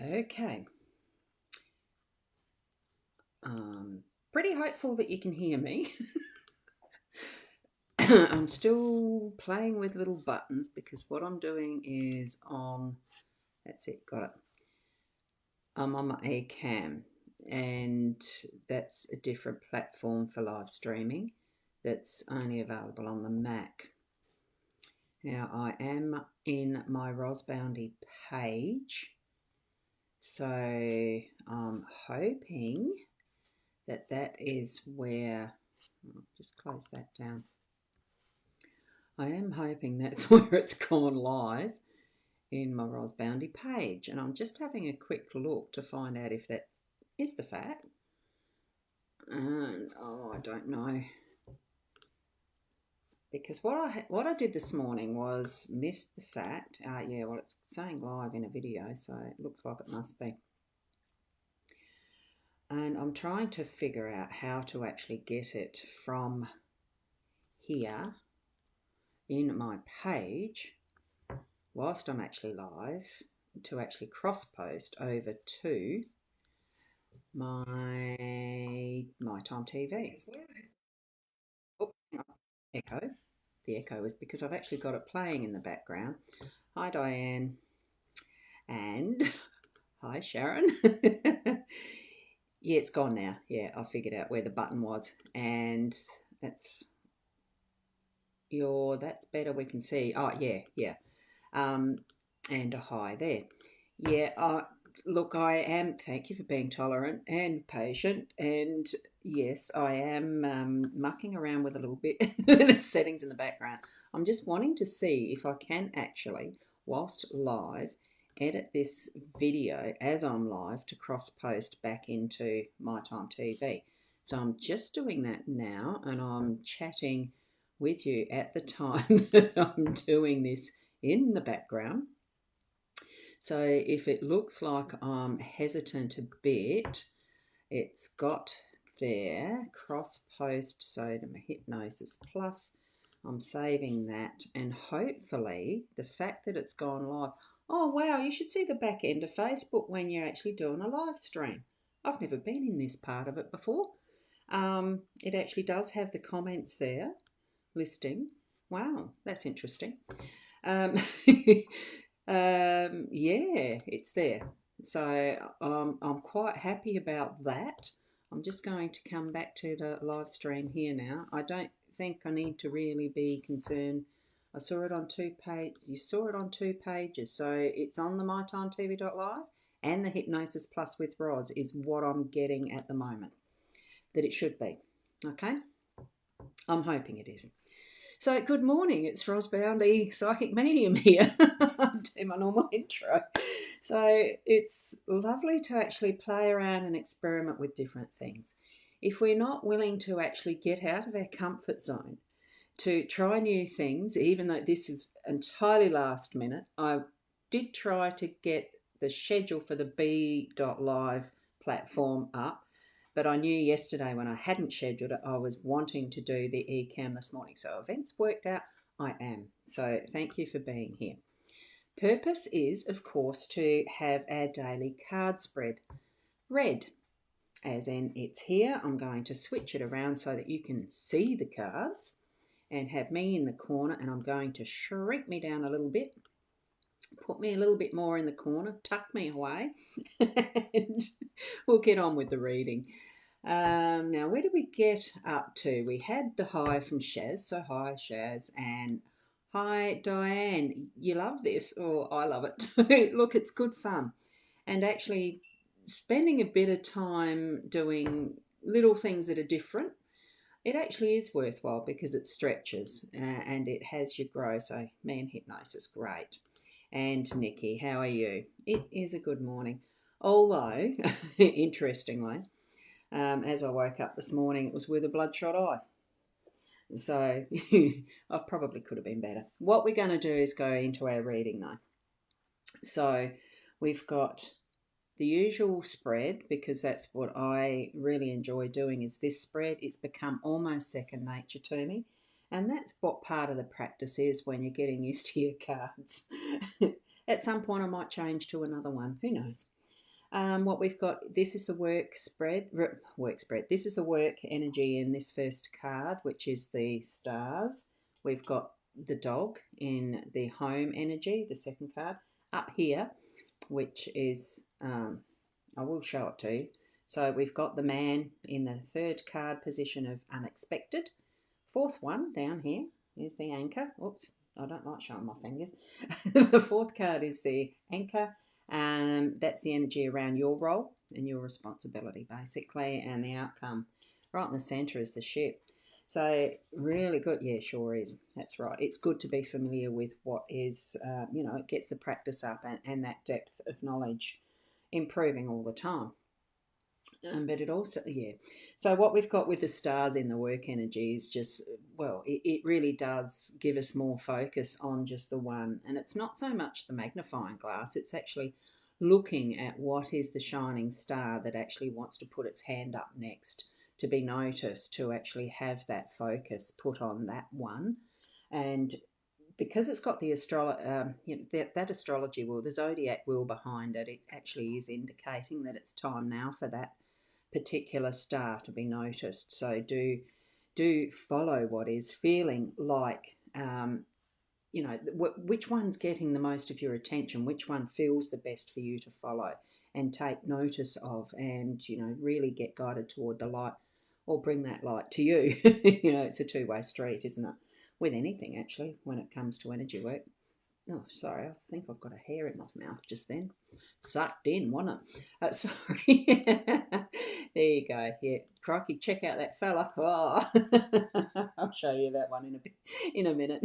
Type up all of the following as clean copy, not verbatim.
Okay. Pretty hopeful that you can hear me. I'm still playing with little buttons because what I'm doing is that's it, got it. I'm on my Acam, and that's a different platform for live streaming that's only available on the Mac. Now I am in my Rosboundy page, so I'm hoping that is where, I'll just close that down. I am hoping that's where it's gone live in my Rosboundy page, and I'm just having a quick look to find out if that is the fact. And I don't know, because what I did this morning was missed the fact. Yeah, well, it's saying live in a video, so it looks like it must be. And I'm trying to figure out how to actually get it from here in my page whilst I'm actually live to actually cross post over to my Time TV. Oh, echo. The echo is because I've actually got it playing in the background. Hi, Diane. And hi, Sharon. Yeah, it's gone now. Yeah, I figured out where the button was, and that's better. We can see. Oh, yeah. And a hi there. Yeah, look, I am, thank you for being tolerant and patient. And yes, I am mucking around with a little bit the settings in the background. I'm just wanting to see if I can actually, whilst live, edit this video as I'm live to cross post back into My Time TV. So I'm just doing that now, and I'm chatting with you at the time that I'm doing this in the background. So if it looks like I'm hesitant a bit, it's got there cross post, so to my Hypnosis Plus. I'm saving that, and hopefully the fact that it's gone live. Oh wow, you should see the back end of Facebook when you're actually doing a live stream. I've never been in this part of it before. It actually does have the comments there listing. Wow, that's interesting. Um, yeah, it's there. So I'm quite happy about that. I'm just going to come back to the live stream here now. I don't think I need to really be concerned. I saw it on two pages. You saw it on two pages. So it's on the mytimetv.live, and the Hypnosis Plus with Roz is what I'm getting at the moment. That it should be. Okay? I'm hoping it is. So good morning, it's Rosboundy Psychic Medium here. Do my normal intro. So it's lovely to actually play around and experiment with different things. If we're not willing to actually get out of our comfort zone, to try new things, even though this is entirely last minute, I did try to get the schedule for the B.live platform up. But I knew yesterday when I hadn't scheduled it, I was wanting to do the eCam this morning. So events worked out, I am. So thank you for being here. Purpose is, of course, to have our daily card spread read. As in, it's here. I'm going to switch it around so that you can see the cards and have me in the corner, and I'm going to shrink me down a little bit. Put me a little bit more in the corner, tuck me away, and we'll get on with the reading. Now, where did we get up to? We had the hi from Shaz. So hi, Shaz, and hi, Diane. You love this? Oh, I love it too. Look, it's good fun. And actually spending a bit of time doing little things that are different, it actually is worthwhile because it stretches and it has you grow. So me and Hypnosis, great. And Nikki, how are you? It is a good morning. Although, interestingly, as I woke up this morning, it was with a bloodshot eye. So I probably could have been better. What we're going to do is go into our reading though. So we've got the usual spread, because that's what I really enjoy doing, is this spread. It's become almost second nature to me. And that's what part of the practice is when you're getting used to your cards. At some point I might change to another one. Who knows? What we've got, this is the work spread. This is the work energy in this first card, which is the stars. We've got the dog in the home energy, the second card. Up here, which is, I will show it to you. So we've got the man in the third card position of unexpected. Fourth one down here is the anchor. Oops, I don't like showing my fingers. The fourth card is the anchor. That's the energy around your role and your responsibility, basically, and the outcome. Right in the centre is the ship. So really good. Yeah, sure is. That's right. It's good to be familiar with what is, it gets the practice up and that depth of knowledge improving all the time. But it also, yeah. So what we've got with the stars in the work energy is just, well, it really does give us more focus on just the one. And it's not so much the magnifying glass, it's actually looking at what is the shining star that actually wants to put its hand up next to be noticed, to actually have that focus put on that one. And because it's got the that astrology wheel, the zodiac wheel behind it, it actually is indicating that it's time now for that particular star to be noticed. So do follow what is feeling like, which one's getting the most of your attention, which one feels the best for you to follow and take notice of, and really get guided toward the light, or bring that light to you. It's a two-way street, isn't it, with anything actually when it comes to energy work. Oh, sorry, I think I've got a hair in my mouth just then. Sucked in, wasn't it? Sorry. There you go. Yeah, crikey, check out that fella. Oh. I'll show you that one in a minute.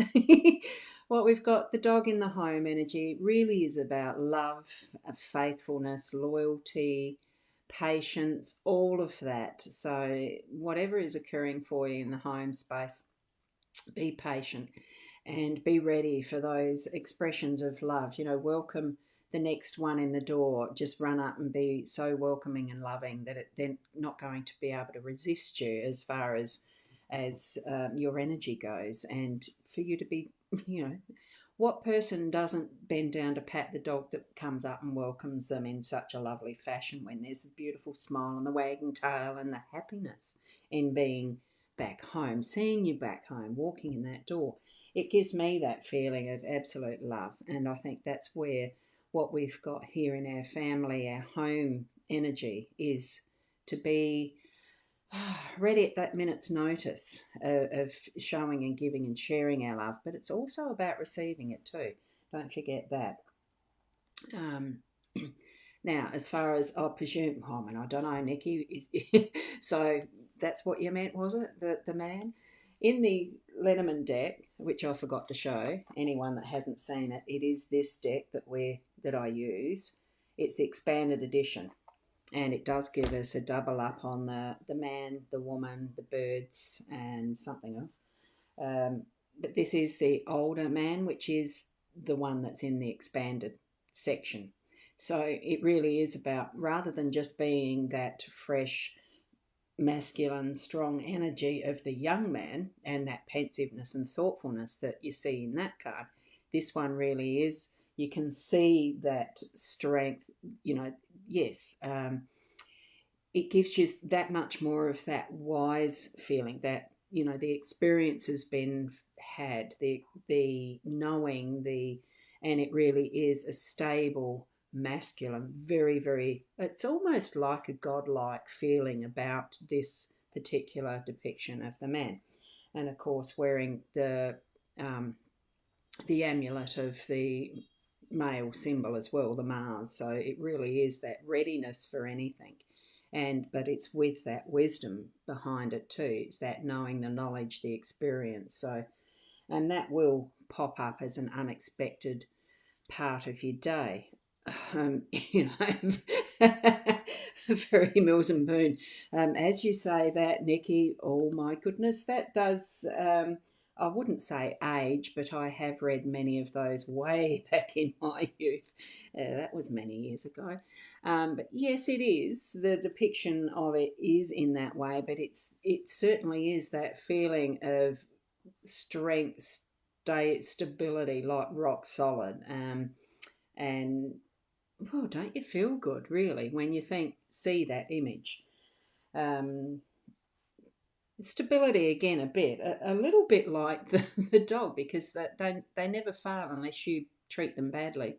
What we've got, the dog in the home energy, really is about love, faithfulness, loyalty, patience, all of that. So whatever is occurring for you in the home space, be patient and be ready for those expressions of love. Welcome the next one in the door. Just run up and be so welcoming and loving that they're not going to be able to resist you as far as your energy goes. And for you to be, what person doesn't bend down to pat the dog that comes up and welcomes them in such a lovely fashion, when there's the beautiful smile and the wagging tail and the happiness in being back home, seeing you back home, walking in that door. It gives me that feeling of absolute love. And I think that's where what we've got here in our family, our home energy, is to be ready at that minute's notice of showing and giving and sharing our love. But it's also about receiving it too. Don't forget that. Now, as far as I presume, I don't know, Nikki, so that's what you meant, was it? The man? In the Lenormand deck, which I forgot to show anyone that hasn't seen it, it is this deck that I use. It's the expanded edition, and it does give us a double up on the man, the woman, the birds, and something else. But this is the older man, which is the one that's in the expanded section. So it really is about, rather than just being that fresh, masculine, strong energy of the young man and that pensiveness and thoughtfulness that you see in that card, this one really is, you can see that strength, yes. It gives you that much more of that wise feeling, that the experience has been had, the knowing, and it really is a stable masculine, very, very, it's almost like a godlike feeling about this particular depiction of the man. And of course, wearing the amulet of the male symbol as well, the Mars. So it really is that readiness for anything. But it's with that wisdom behind it too. It's that knowing, the knowledge, the experience. So, and that will pop up as an unexpected part of your day. Very Mills and Boon. As you say that, Nikki, oh my goodness, that does, I wouldn't say age, but I have read many of those way back in my youth. That was many years ago. But yes, it is. The depiction of it is in that way, but it certainly is that feeling of strength, stability, like rock solid. And well, don't you feel good really when you see that image? Um, Stability again, a bit, a little bit like the dog, because they never fail unless you treat them badly.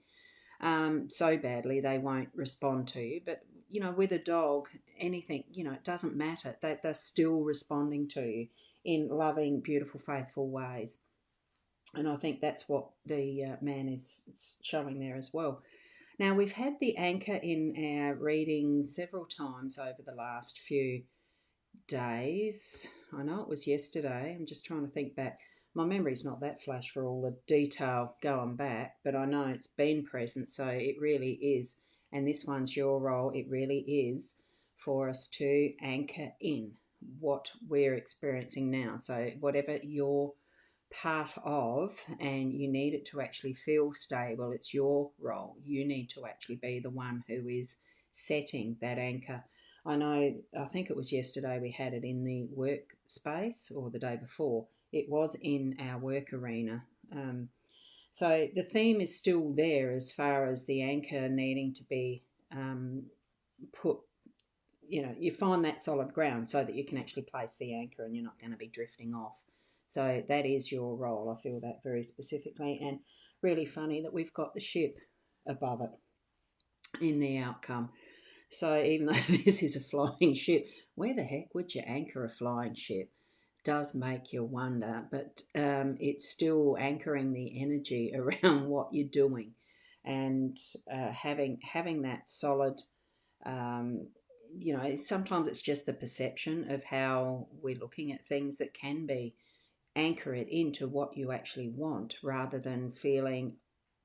So badly they won't respond to you. But with a dog, anything, it doesn't matter. They're still responding to you in loving, beautiful, faithful ways. And I think that's what the man is showing there as well. Now, we've had the anchor in our reading several times over the last few days. I know it was yesterday. I'm just trying to think back. My memory's not that flash for all the detail going back, but I know it's been present, so it really is. And this one's your role. It really is for us to anchor in what we're experiencing now. So, whatever you're part of and you need it to actually feel stable, it's your role. You need to actually be the one who is setting that anchor. I think it was yesterday we had it in the workspace, or the day before. It was in our work arena. So the theme is still there as far as the anchor needing to be put, you find that solid ground so that you can actually place the anchor and you're not going to be drifting off. So that is your role. I feel that very specifically, and really funny that we've got the ship above it in the outcome. So even though this is a flying ship, where the heck would you anchor a flying ship? Does make you wonder, but it's still anchoring the energy around what you're doing, and having that solid. Um, Sometimes it's just the perception of how we're looking at things that can be anchor it into what you actually want, rather than feeling,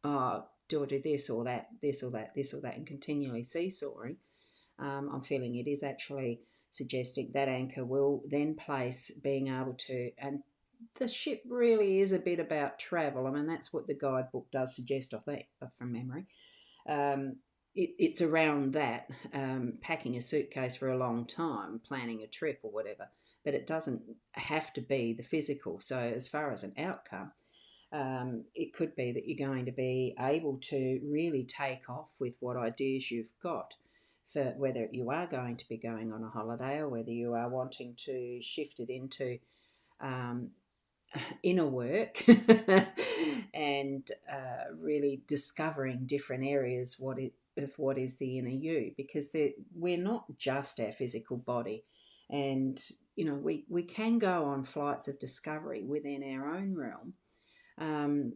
oh, do I do this or that, this or that, this or that, and continually seesawing. I'm feeling it is actually suggesting that anchor will then place being able to, and the ship really is a bit about travel. I mean, that's what the guidebook does suggest, I think, from memory. Um, it's around that, packing a suitcase for a long time, planning a trip or whatever, but it doesn't have to be the physical. So, as far as an outcome, it could be that you're going to be able to really take off with what ideas you've got, for whether you are going to be going on a holiday or whether you are wanting to shift it into um, inner work and really discovering different areas of what is the inner you, because we're not just our physical body. And we can go on flights of discovery within our own realm, um,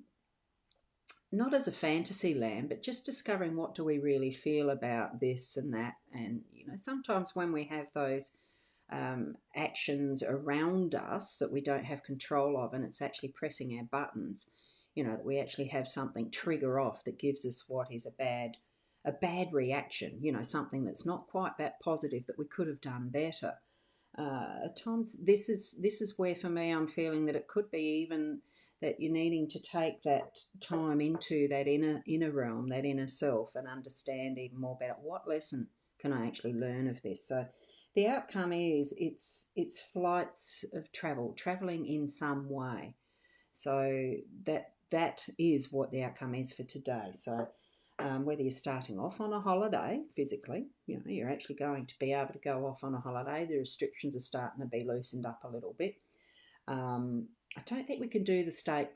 not as a fantasy land, but just discovering what do we really feel about this and that. And sometimes when we have those actions around us that we don't have control of, and it's actually pressing our buttons, that we actually have something trigger off that gives us what is a bad reaction, something that's not quite that positive, that we could have done better. At times, this is where, for me, I'm feeling that it could be even that you're needing to take that time into that inner realm, that inner self, and understand even more about what lesson can I actually learn of this. So the outcome is it's flights of traveling in some way. So that is what the outcome is for today. So whether you're starting off on a holiday physically, you're actually going to be able to go off on a holiday. The restrictions are starting to be loosened up a little bit. I don't think we can do the state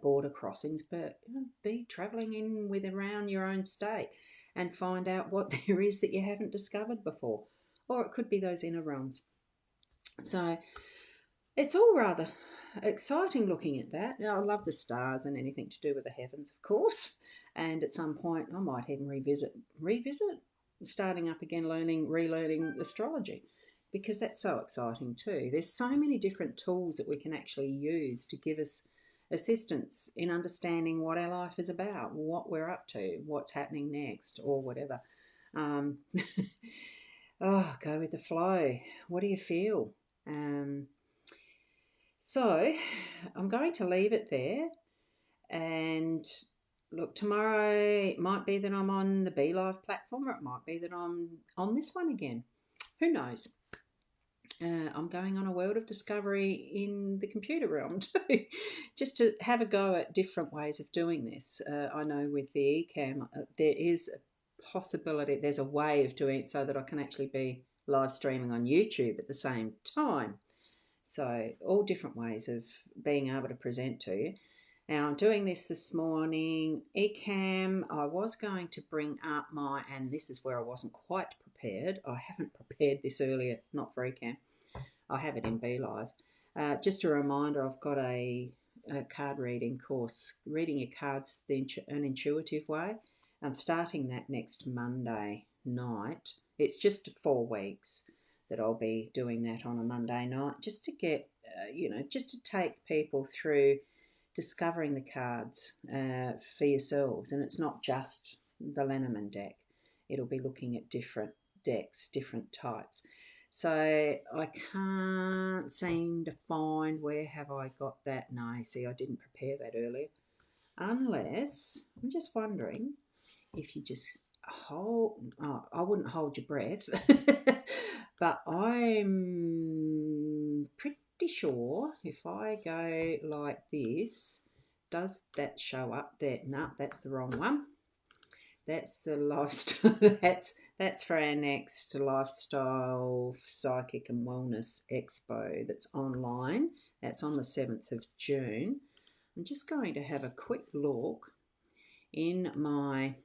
border crossings, but be travelling in with around your own state and find out what there is that you haven't discovered before. Or it could be those inner realms. So it's all rather exciting looking at that. I love the stars and anything to do with the heavens, of course. And at some point, I might even revisit, starting up again, relearning astrology, because that's so exciting too. There's so many different tools that we can actually use to give us assistance in understanding what our life is about, what we're up to, what's happening next, or whatever. Um, go with the flow. What do you feel? Um, so I'm going to leave it there. And look, tomorrow it might be that I'm on the Be Live platform, or it might be that I'm on this one again. Who knows? I'm going on a world of discovery in the computer realm too, just to have a go at different ways of doing this. I know with the eCam, there is a possibility, there's a way of doing it so that I can actually be live streaming on YouTube at the same time. So, all different ways of being able to present to you. Now, I'm doing this morning. Ecamm, I was going to bring up and this is where I wasn't quite prepared. I haven't prepared this earlier, not for Ecamm. I have it in BeLive. Just a reminder, I've got a card reading course, reading your cards an intuitive way. I'm starting that next Monday night. It's just 4 weeks that I'll be doing that on a Monday night, just to get, just to take people through discovering the cards for yourselves. And it's not just the Lenormand deck. It'll be looking at different decks, different types. So I can't seem to find, where have I got that? No, see, I didn't prepare that earlier. Unless, I'm just wondering if you just I wouldn't hold your breath, but I'm pretty sure if I go like this, does that show up there? No, that's the wrong one. That's the lifestyle. That's for our next lifestyle, psychic and wellness expo that's online. That's on the 7th of June. I'm just going to have a quick look in my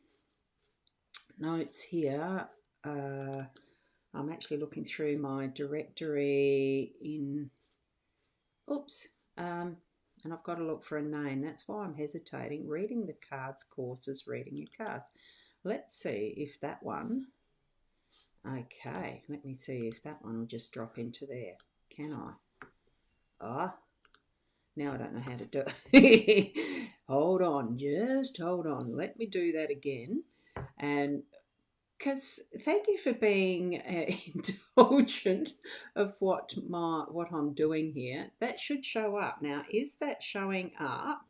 notes here. I'm actually looking through my directory and I've got to look for a name. That's why I'm hesitating. Reading the cards courses, reading your cards. Let's see if that one, okay, let me see if that one will just drop into there. Can I? Ah, now I don't know how to do it. Hold on, just hold on. Let me do that again. And because thank you for being indulgent of what I'm doing here. That should show up. Now, is that showing up?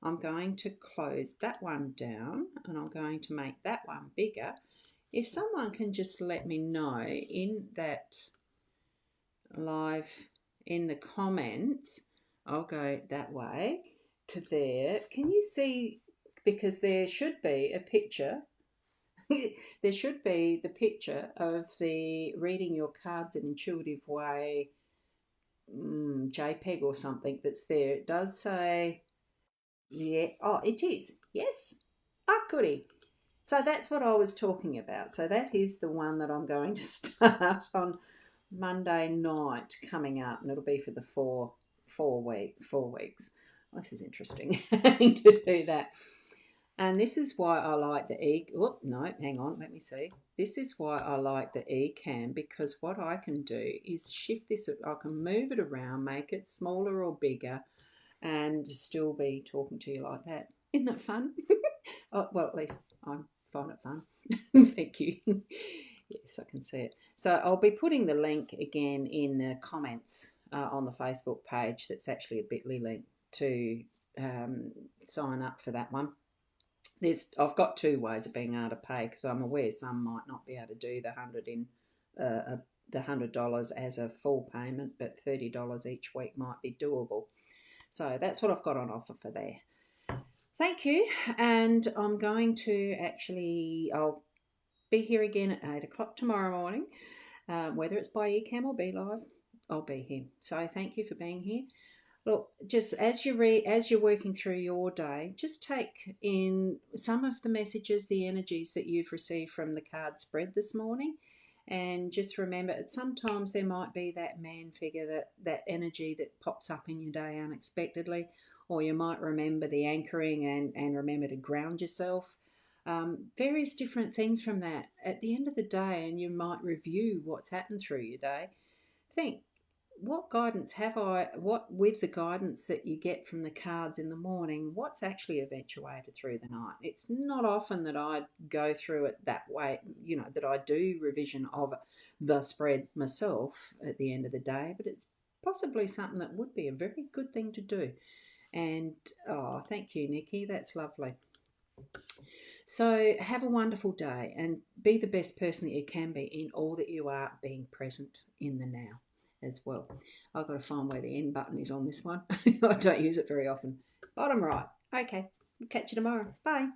I'm going to close that one down and I'm going to make that one bigger. If someone can just let me know in that live, in the comments, I'll go that way to there. Can you see? Because there should be a picture. There should be the picture of the reading your cards in intuitive way JPEG or something that's there. It does say, yeah, oh, it is. Yes. Ah, goody. So that's what I was talking about. So that is the one that I'm going to start on Monday night coming up, and it'll be for the 4 weeks. This is interesting having to do that. And this is why I like the hang on, let me see. This is why I like the eCam, because what I can do is shift this, I can move it around, make it smaller or bigger, and still be talking to you like that. Isn't that fun? Oh, well, at least I find it fun. Thank you. Yes, I can see it. So I'll be putting the link again in the comments on the Facebook page. That's actually a bit.ly link to sign up for that one. I've got 2 ways of being able to pay, because I'm aware some might not be able to do the $100 as a full payment, but $30 each week might be doable. So that's what I've got on offer for there. Thank you, and I'm going to I'll be here again at 8 o'clock tomorrow morning, whether it's by eCam or BeLive, I'll be here. So thank you for being here. Look, just as you're working through your day, just take in some of the messages, the energies that you've received from the card spread this morning, and just remember that sometimes there might be that man figure, that energy that pops up in your day unexpectedly, or you might remember the anchoring and remember to ground yourself. Various different things from that at the end of the day, and you might review what's happened through your day. Think, what guidance have what with the guidance that you get from the cards in the morning, what's actually eventuated through the night? It's not often that I go through it that way, that I do revision of the spread myself at the end of the day, but it's possibly something that would be a very good thing to do. And thank you, Nikki, that's lovely. So have a wonderful day and be the best person that you can be in all that you are, being present in the now. as well. I've got to find where the end button is on this one. I don't use it very often. Bottom right. Okay, catch you tomorrow. Bye.